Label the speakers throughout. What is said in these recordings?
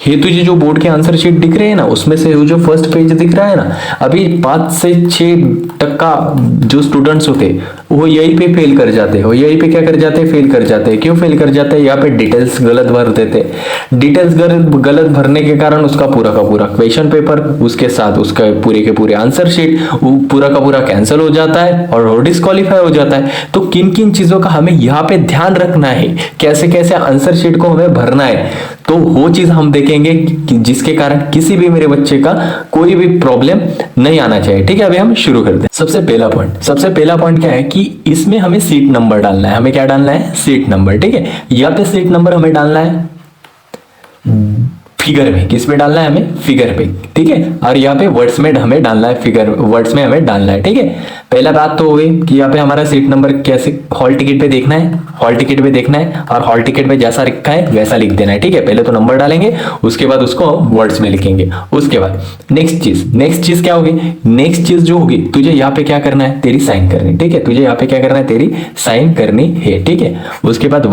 Speaker 1: ये तुझे जो बोर्ड के आंसर शीट दिख रहे हैं ना, उसमें से जो फर्स्ट पेज दिख रहा है ना, अभी 5 से 6% जो स्टूडेंट्स होते वो यहीं पे फेल कर जाते हैं। यहीं पे क्या कर जाते हैं, फेल कर जाते हैं। क्यों फेल कर जाते हैं, यहाँ पे डिटेल्स गलत भर देते। डिटेल्स गलत भरने के कारण उसका पूरा का पूरा क्वेश्चन पेपर, उसके साथ उसका पूरे के पूरे आंसर शीट पूरा का पूरा कैंसिल हो जाता है और डिस्क्वालीफाई हो जाता है। तो किन किन चीजों का हमें यहाँ पे ध्यान रखना है, कैसे कैसे आंसर शीट को हमें भरना है, तो वो चीज हम देखेंगे कि जिसके कारण किसी भी मेरे बच्चे का कोई भी प्रॉब्लम नहीं आना चाहिए। ठीक है, अभी हम शुरू करते हैं। सबसे पहला पॉइंट क्या है कि इसमें हमें सीट नंबर डालना है। हमें क्या डालना है, सीट नंबर। ठीक है, यहाँ पे सीट नंबर हमें डालना है फिगर में। किस में डालना है, हमें फिगर पे। ठीक है, और यहाँ पे वर्ड्स में हमें डालना है, फिगर वर्ड्स में हमें डालना है। ठीक है, पहला बात तो हो गई कि यहाँ पे हमारा सीट नंबर कैसे हॉल टिकट पे देखना है, हॉल टिकट पे देखना है और हॉल टिकट पे जैसा लिखा है वैसा लिख देना है। ठीक है, पहले तो नंबर डालेंगे, उसके बाद उसको वर्ड्स में लिखेंगे। उसके बाद नेक्स्ट चीज क्या होगी, नेक्स्ट चीज जो होगी, तुझे यहाँ पे क्या करना है, तेरी साइन करनी। ठीक है, तुझे यहाँ पे क्या करना है, तेरी साइन करनी है। ठीक है, उसके बाद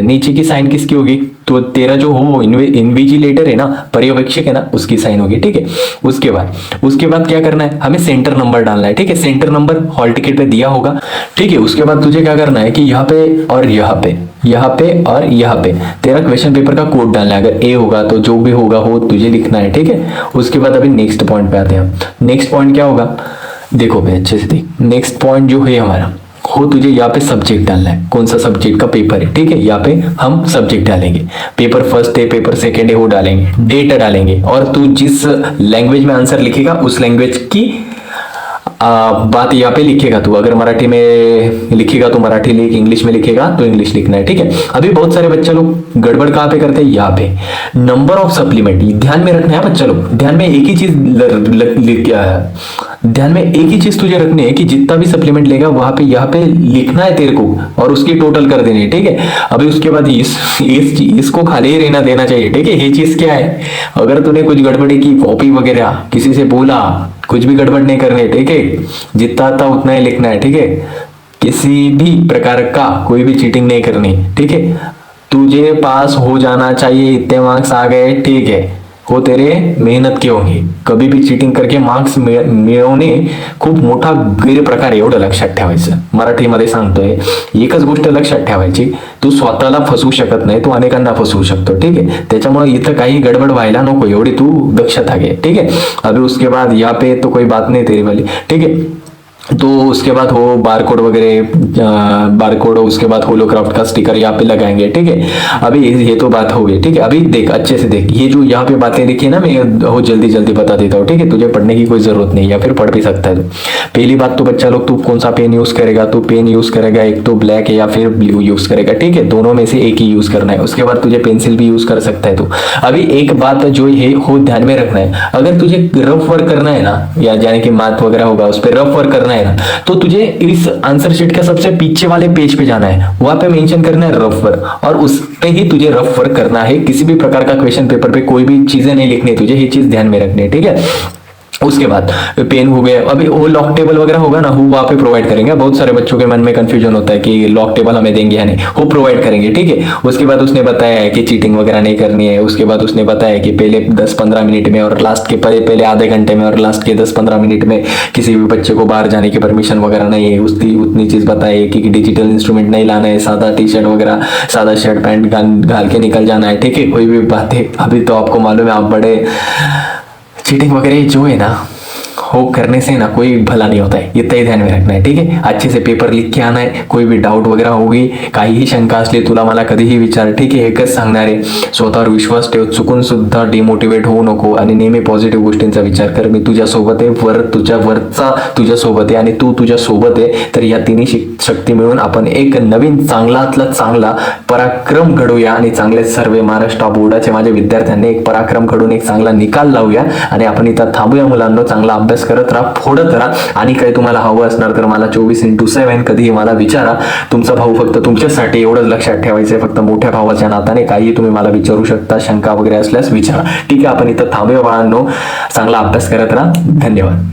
Speaker 1: नीचे की साइन किसकी होगी, तो तेरा जो हो इन्विजिलेटर है ना, पर्यवेक्षक है ना, उसकी साइन होगी। ठीक है, उसके बाद क्या करना है, हमें सेंटर नंबर डालना है। ठीक है, सेंटर नंबर हॉल टिकट पे दिया होगा। ठीक है, उसके बाद तुझे क्या करना है कि यहाँ पे और यहाँ पे और यहाँ पे तेरा क्वेश्चन पेपर का कोड डालना है। अगर ए होगा तो जो भी होगा वो तुझे लिखना है। ठीक है, उसके बाद अभी नेक्स्ट पॉइंट पे आते हैं। नेक्स्ट पॉइंट क्या होगा, देखो भाई अच्छे से देख। नेक्स्ट पॉइंट जो है हमारा, हो तुझे यहाँ पे सब्जेक्ट डालना है, कौन सा सब्जेक्ट का पेपर है। ठीक है, यहाँ पे हम सब्जेक्ट डालेंगे, पेपर फर्स्ट है, पेपर सेकेंड है, वो डालेंगे, डेट डालेंगे, और तू जिस लैंग्वेज में आंसर लिखेगा उस लैंग्वेज की बात यहाँ पे लिखेगा। तू अगर मराठी में लिखेगा तो मराठी लिख, इंग्लिश में लिखेगा तो इंग्लिश लिखना है। ठीक है, अभी बहुत सारे बच्चे लोग गड़बड़ कहाँ पे करते हैं, यहाँ पे नंबर ऑफ सप्लीमेंट ध्यान में रखना है बच्चा लोग। ध्यान में एक ही चीज तुझे रखनी है कि जितना भी सप्लीमेंट लेगा वहां पे यहाँ पे लिखना है तेरे को और उसकी टोटल कर देनी है। ठीक है, अभी उसके बाद इसको खाली ही रहना देना चाहिए। ठीक है, ये चीज क्या है, अगर तूने कुछ गड़बड़ी की, कॉपी वगैरह किसी से बोला, कुछ भी गड़बड़ नहीं करनी है। ठीक है, जितना आता उतना ही लिखना है। ठीक है, किसी भी प्रकार का कोई भी चीटिंग नहीं करनी। ठीक है, तुझे पास हो जाना चाहिए, इतने मार्क्स आ गए, ठीक है, हो तेरे मेहनत के होंगे। कभी भी चीटिंग करके मार्क्स मिळवणे खूप मोठा गैरप्रकार, एवढं लक्षात ठेवायचं। मराठीमध्ये सांगतोय, एकच गोष्ट लक्षात ठेवायची, तू स्वतःला फसवू शकत नाही, तू अनेकांना फसवू शकतो। ठीक है, त्याच्यामुळे इथं काही गडबड व्हायला नको, एवढी तू दक्षता घे। ठीक है, अभी उसके बाद यहाँ पे तो कोई बात नहीं तेरी वाली। ठीक है, तो उसके बाद हो बारकोड वगैरह, बारकोड, उसके बाद होलोक्राफ्ट का स्टिकर यहाँ पे लगाएंगे। ठीक है, अभी ये तो बात हो गई। ठीक है, अभी देख अच्छे से देख, ये जो यहाँ पे बातें लिखी है ना, मैं वो जल्दी बता देता हूँ। ठीक है, तुझे पढ़ने की कोई जरूरत नहीं, या फिर पढ़ भी सकता है तू। पहली बात तो बच्चा लोग, तू कौन सा पेन यूज करेगा, तू पेन यूज करेगा एक तो ब्लैक है या फिर ब्लू यूज करेगा। ठीक है, दोनों में से एक ही यूज करना है। उसके बाद तुझे पेंसिल भी यूज कर सकता है तू। अभी एक बात जो है वो ध्यान में रखना है, अगर तुझे रफ वर्क करना है ना, या यानी कि मैथ वगैरह होगा उस पर रफ वर्क करना है ना, तो तुझे इस आंसर शीट का सबसे पीछे वाले पेज पे जाना है, वहां पे मेंशन करना है रफ वर्क, और उस पे ही तुझे रफ वर्क करना है। किसी भी प्रकार का क्वेश्चन पेपर पे कोई भी चीजें नहीं लिखनी, तुझे ये चीज ध्यान में रखनी है। ठीक है, उसके बाद पेन हो गया, अभी वो लॉक टेबल वगैरह होगा ना, वो वहाँ पे प्रोवाइड करेंगे। बहुत सारे बच्चों के मन में कंफ्यूजन होता है कि लॉक टेबल हमें देंगे या नहीं, वो प्रोवाइड करेंगे। ठीक है, उसके बाद उसने बताया है कि चीटिंग वगैरह नहीं करनी है। उसके बाद उसने बताया कि पहले 10-15 मिनट में और लास्ट के पहले आधे घंटे में और लास्ट के 10-15 मिनट में किसी भी बच्चे को बाहर जाने की परमिशन वगैरह नहीं है। उसकी उतनी चीज बताई कि डिजिटल इंस्ट्रूमेंट नहीं लाना है, सादा टी शर्ट वगैरह, सादा शर्ट पैंट घाल के निकल जाना है। ठीक है, कोई भी बात है, अभी तो आपको मालूम है, आप बड़े चीटिंग वगैरह जो है ना हो करने से ना कोई भला नहीं होता है, इतना ही ध्यान में रखना है। ठीक है, अच्छे से पेपर लिख के आना है। कोई भी डाऊट वगैरह होगी, काहीही शंका असली तुला मला कधीही विचार। ठीक आहे, एकच सांगणार आहे, स्वतःवर विश्वास ठेव, चुकून सुद्धा डिमोटिवेट होऊ नको आणि नेहमी पॉझिटिव्ह गोष्टींचा विचार कर। मी तुझ्या सोबत आहे, वरचा तुझ्या सोबत आहे आणि तू तुझ्या सोबत आहे, तर या तिन्ही शक्ती मिळून आपण एक नवीन चांगल्यातला चांगला पराक्रम घडूया आणि चांगले सर्व महाराष्ट्र बोर्डाचे माझ्या विद्यार्थ्यांनी एक पराक्रम घडून एक चांगला निकाल लावूया आणि आपण इथं थांबूया। मुलांनो, चांगला अभ्यास करत राहा, फोडत राहा, आणि काही तुम्हाला हवं असणार तर मला 24x7 कधीही मला विचारा। तुमचा भाऊ फक्त तुमच्यासाठी एवढंच लक्षात ठेवायचंय, फक्त मोठ्या भावाच्या नात्याने काही तुम्ही मला विचारू शकता, शंका वगैरे असल्यास विचारा। ठीक आहे, आपण इथं थांबूया बाळांनो, चांगला अभ्यास करत राहा, धन्यवाद।